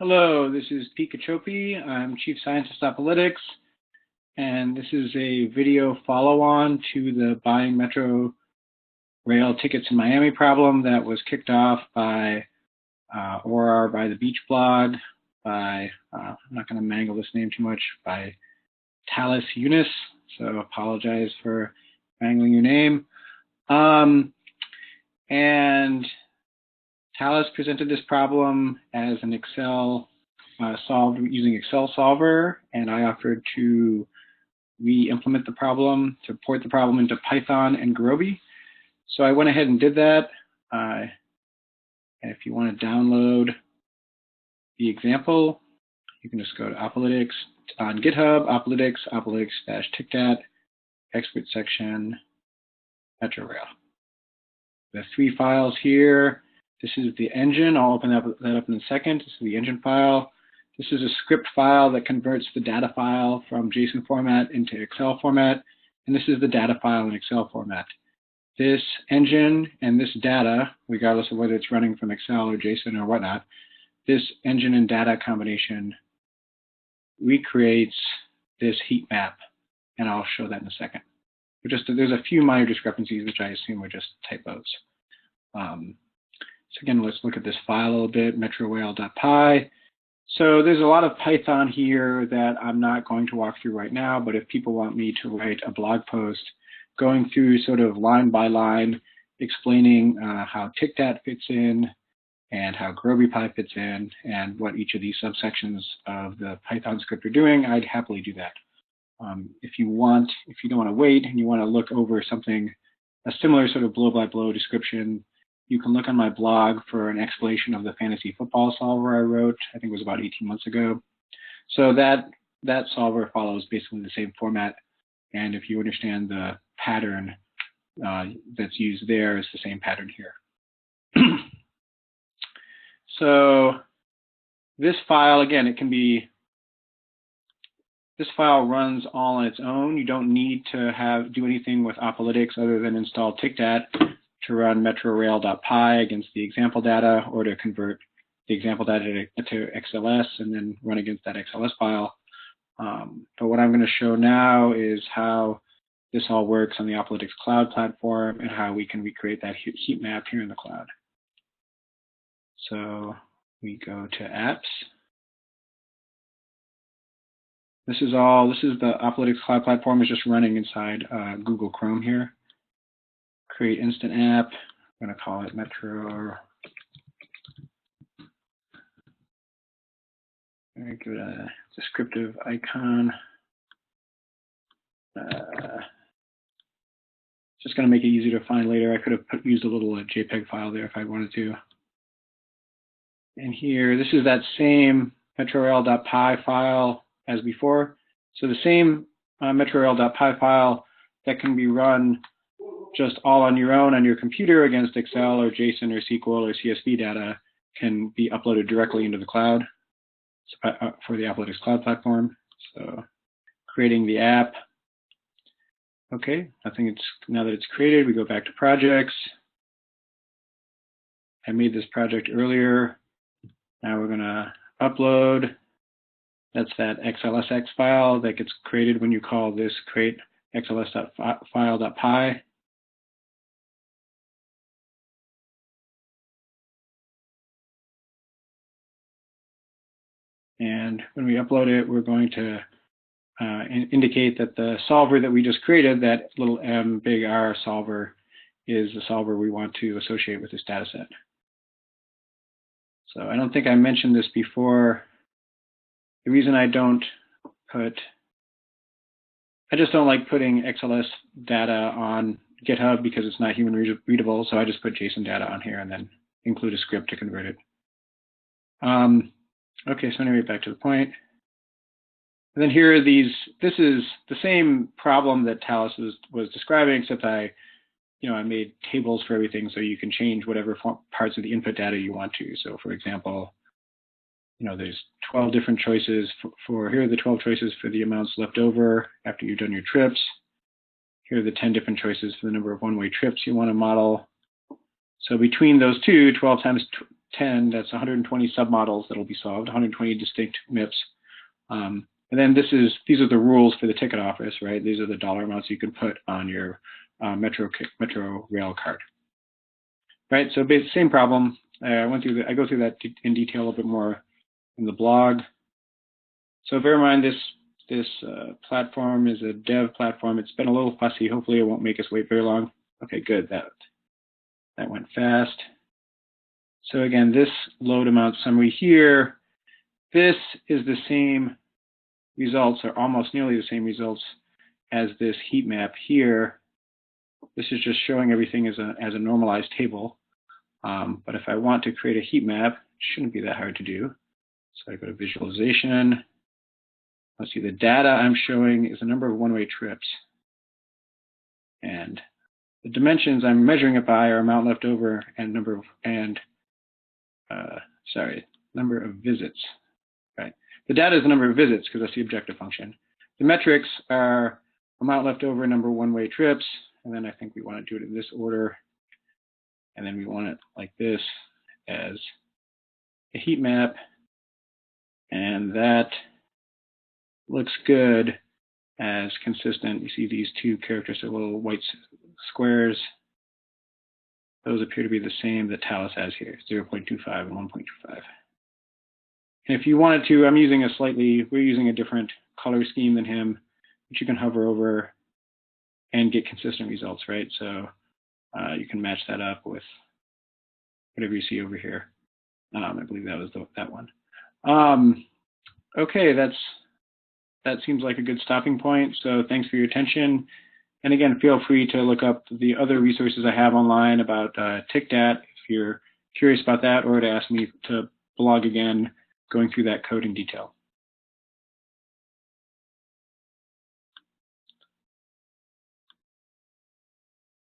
Hello, this is Pete Cacciopi. I'm Chief Scientist Operalytics, and this is a video follow-on to the buying Metrorail tickets in Miami problem that was kicked off by ORR by the Beach blog, by, I'm not going to mangle this name too much, by Talis Yunus, so apologize for mangling your name. And Talis presented this problem as an Excel solved using Excel solver, and I offered to re-implement the problem, to port the problem into Python and Groby. So I went ahead and did that. And if you want to download the example, you can just go to Operalytics on GitHub, Operalytics/TicTat, expert section, Metrorail. The three files here. This is the engine. I'll open that up in a second. This is the engine file. This is a script file that converts the data file from JSON format into Excel format. And this is the data file in Excel format. This engine and this data, regardless of whether it's running from Excel or JSON or whatnot, this engine and data combination recreates this heat map. And I'll show that in a second. There's a few minor discrepancies, which I assume are just typos. So again, let's look at this file a little bit, metrorail.py. So there's a lot of Python here that I'm not going to walk through right now, but if people want me to write a blog post going through sort of line by line, explaining how TicTat fits in and how GrobyPy fits in and what each of these subsections of the Python script are doing, I'd happily do that. If you don't want to wait and you want to look over something, a similar sort of blow-by-blow description, you can look on my blog for an explanation of the fantasy football solver I wrote, I think it was about 18 months ago. So that solver follows basically the same format, and if you understand the pattern that's used there, it's the same pattern here. So this file, again, this file runs all on its own. You don't need to do anything with Operalytics other than install TicTat to run metrorail.py against the example data, or to convert the example data to XLS and then run against that XLS file. But what I'm going to show now is how this all works on the Operalytics cloud platform and how we can recreate that heat map here in the cloud. So we go to apps. This is the Operalytics cloud platform is just running inside Google Chrome here. Create instant app. I'm going to call it Metro. Give it a descriptive icon. Just going to make it easy to find later. I could have used a little JPEG file there if I wanted to. And here, this is that same metrorail.py file as before. So the same metrorail.py file that can be run just all on your own on your computer against Excel or JSON or SQL or CSV data can be uploaded directly into the cloud for the Operalytics cloud platform. So creating the app. Okay, now that it's created, we go back to projects. I made this project earlier. Now we're going to upload. That's that XLSX file that gets created when you call this create xls.file.py. And when we upload it, we're going to indicate that the solver that we just created, that little m big R solver, is the solver we want to associate with this data set. So I don't think I mentioned this before. The reason I just don't like putting XLS data on GitHub because it's not human readable, so I just put JSON data on here and then include a script to convert it. Okay, so anyway, back to the point. And then here are these. This is the same problem that Talis was describing, except I made tables for everything, so you can change whatever parts of the input data you want to. So, for example, there's 12 different choices here are the 12 choices for the amounts left over after you've done your trips. Here are the 10 different choices for the number of one-way trips you want to model. So between those two, 12 times 10, that's 120 submodels that will be solved, 120 distinct MIPS. And then these are the rules for the ticket office, right? These are the dollar amounts you can put on your Metrorail card. Right, so same problem. I go through that in detail a little bit more in the blog. So bear in mind this platform is a dev platform. It's been a little fussy. Hopefully it won't make us wait very long. Okay, good. That went fast. So again, this load amount summary here, this is the same results, or almost nearly the same results as this heat map here. This is just showing everything as a normalized table. But if I want to create a heat map, it shouldn't be that hard to do. So I go to visualization. Let's see, the data I'm showing is the number of one-way trips. And the dimensions I'm measuring it by are amount left over and number of visits. Right. The data is the number of visits because that's the objective function. The metrics are amount left over, number of one-way trips, and then I think we want to do it in this order. And then we want it like this as a heat map. And that looks good as consistent. You see these two characteristic little white squares. Those appear to be the same that Talus has here, 0.25 and 1.25. And if you wanted to, we're using a different color scheme than him, but you can hover over and get consistent results, right? So you can match that up with whatever you see over here. I believe that was that one. Okay, that seems like a good stopping point. So thanks for your attention. And again, feel free to look up the other resources I have online about TICDAT if you're curious about that, or to ask me to blog again, going through that code in detail.